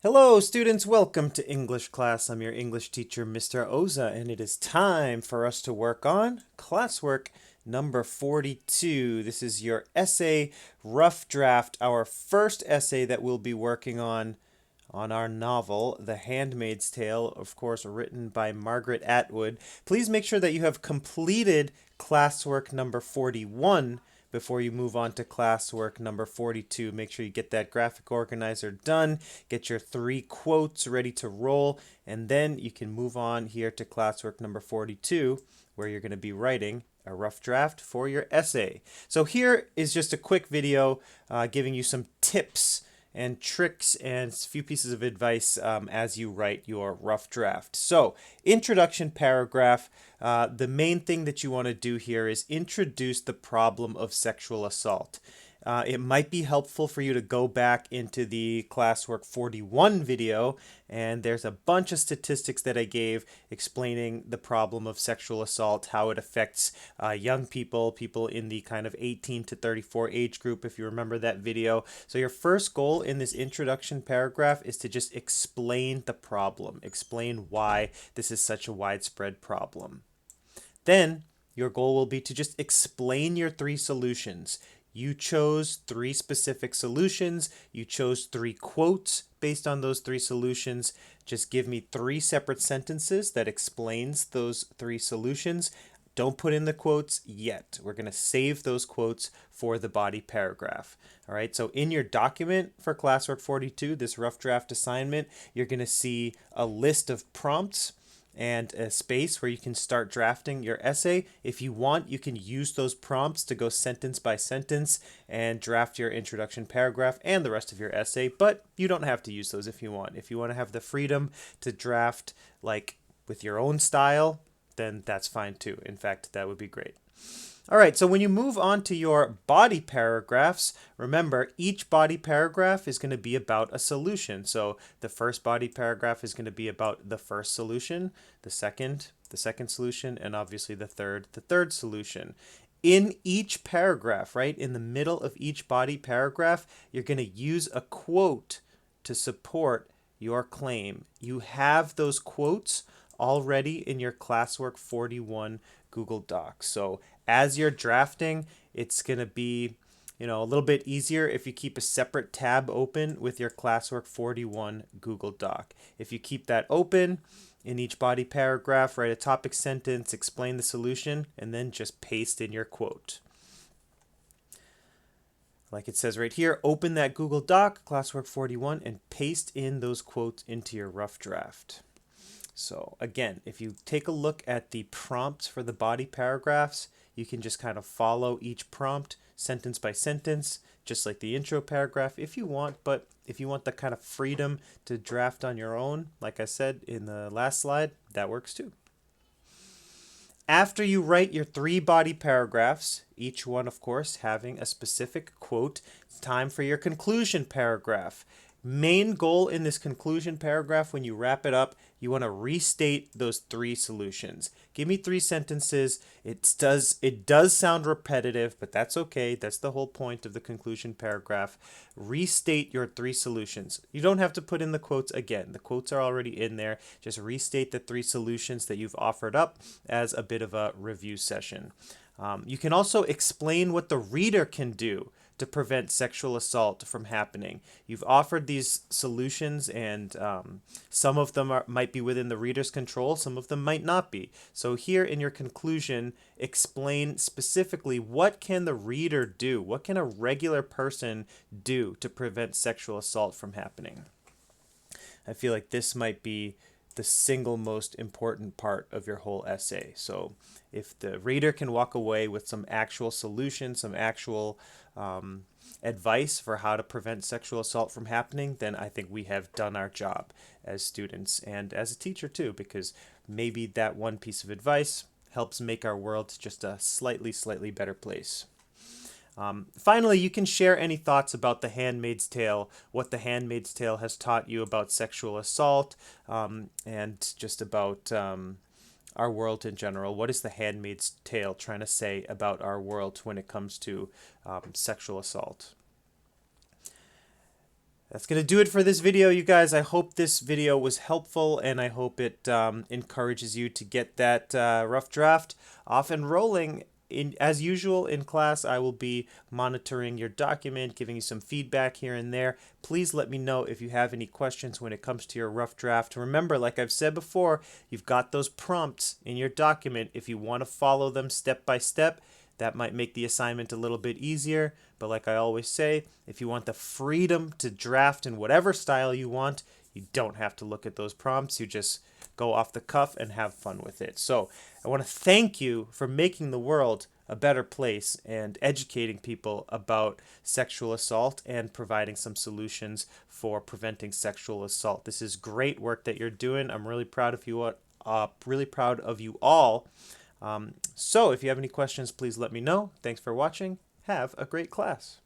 Hello, students. Welcome to English class. I'm your English teacher, Mr. Oza, and it is time for us to work on classwork number 42. This is your essay rough draft, our first essay that we'll be working on our novel, The Handmaid's Tale, of course, written by Margaret Atwood. Please make sure that you have completed classwork number 41 before you move on to classwork number 42. Make sure you get that graphic organizer done, get your 3 quotes ready to roll, and then you can move on here to classwork number 42, where you're going to be writing a rough draft for your essay. So here is just a quick video giving you some tips and tricks and a few pieces of advice as you write your rough draft. So, introduction paragraph. The main thing that you want to do here is introduce the problem of sexual assault. It might be helpful for you to go back into the Classwork 41 video, and there's a bunch of statistics that I gave explaining the problem of sexual assault, how it affects young people, people in the kind of 18 to 34 age group, if you remember that video. So your first goal in this introduction paragraph is to just explain the problem, explain why this is such a widespread problem. Then your goal will be to just explain your 3 solutions. You chose 3 specific solutions. You chose 3 quotes based on those 3 solutions. Just give me 3 separate sentences that explains those 3 solutions. Don't put in the quotes yet. We're going to save those quotes for the body paragraph. All right, so in your document for Classwork 42, this rough draft assignment, you're going to see a list of prompts and a space where you can start drafting your essay. If you want, you can use those prompts to go sentence by sentence and draft your introduction paragraph and the rest of your essay, but you don't have to use those if you want. If you want to have the freedom to draft like with your own style, then that's fine too. In fact, that would be great. All right, so when you move on to your body paragraphs, remember each body paragraph is going to be about a solution. So the first body paragraph is going to be about the first solution, the second solution, and obviously the third solution. In each paragraph, right, in the middle of each body paragraph, you're going to use a quote to support your claim. You have those quotes already in your Classwork 41 Google Docs. So as you're drafting, it's going to be, a little bit easier if you keep a separate tab open with your Classwork 41 Google Doc. If you keep that open in each body paragraph, write a topic sentence, explain the solution, and then just paste in your quote. Like it says right here, open that Google Doc, Classwork 41, and paste in those quotes into your rough draft. So again, if you take a look at the prompts for the body paragraphs, you can just kind of follow each prompt sentence by sentence, just like the intro paragraph if you want. But if you want the kind of freedom to draft on your own, like I said in the last slide, that works too. After you write your 3 body paragraphs, each one, of course, having a specific quote, it's time for your conclusion paragraph. Main goal in this conclusion paragraph, when you wrap it up, you want to restate those 3 solutions. Give me 3 sentences. It does sound repetitive, but that's okay. That's the whole point of the conclusion paragraph. Restate your 3 solutions. You don't have to put in the quotes again. The quotes are already in there. Just restate the 3 solutions that you've offered up as a bit of a review session. You can also explain what the reader can do to prevent sexual assault from happening. You've offered these solutions, and some of them might be within the reader's control, some of them might not be. So here in your conclusion, explain specifically what can the reader do, what can a regular person do to prevent sexual assault from happening. I feel like this might be the single most important part of your whole essay. So if the reader can walk away with some actual solutions, some actual advice for how to prevent sexual assault from happening, then I think we have done our job as students and as a teacher too, because maybe that one piece of advice helps make our world just a slightly better place. Finally, you can share any thoughts about The Handmaid's Tale, what The Handmaid's Tale has taught you about sexual assault, and just about our world in general. What is The Handmaid's Tale trying to say about our world when it comes to sexual assault? That's going to do it for this video, you guys. I hope this video was helpful, and I hope it encourages you to get that rough draft off and rolling. As usual in class, I will be monitoring your document, giving you some feedback here and there. Please let me know if you have any questions when it comes to your rough draft. Remember, like I've said before, you've got those prompts in your document. If you want to follow them step by step, that might make the assignment a little bit easier. But like I always say, if you want the freedom to draft in whatever style you want, you don't have to look at those prompts. You just go off the cuff and have fun with it. So I want to thank you for making the world a better place and educating people about sexual assault and providing some solutions for preventing sexual assault. This is great work that you're doing. I'm really proud of you. Really proud of you all. So if you have any questions, please let me know. Thanks for watching. Have a great class.